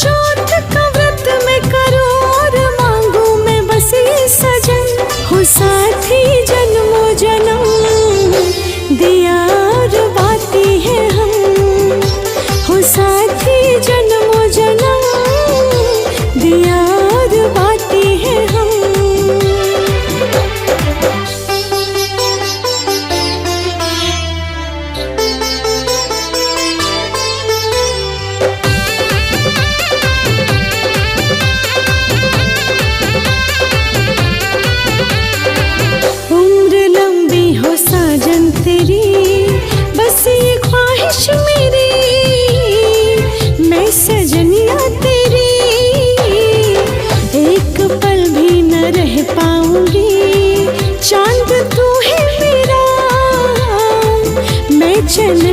चौथ का व्रत मैं करूं और मांगू मैं बस ये सजन हो साथी जन्मों जन्म दिया और बाती है हम हो साथी जन्मों जन्म दिया और बाती है हम। उम्र लंबी हो साजन तेरी बस ये ख्वाहिश मेरी मैं सजनिया तेरी एक पल भी न रह पाऊंगी चांद तू है मेरा मैं चंद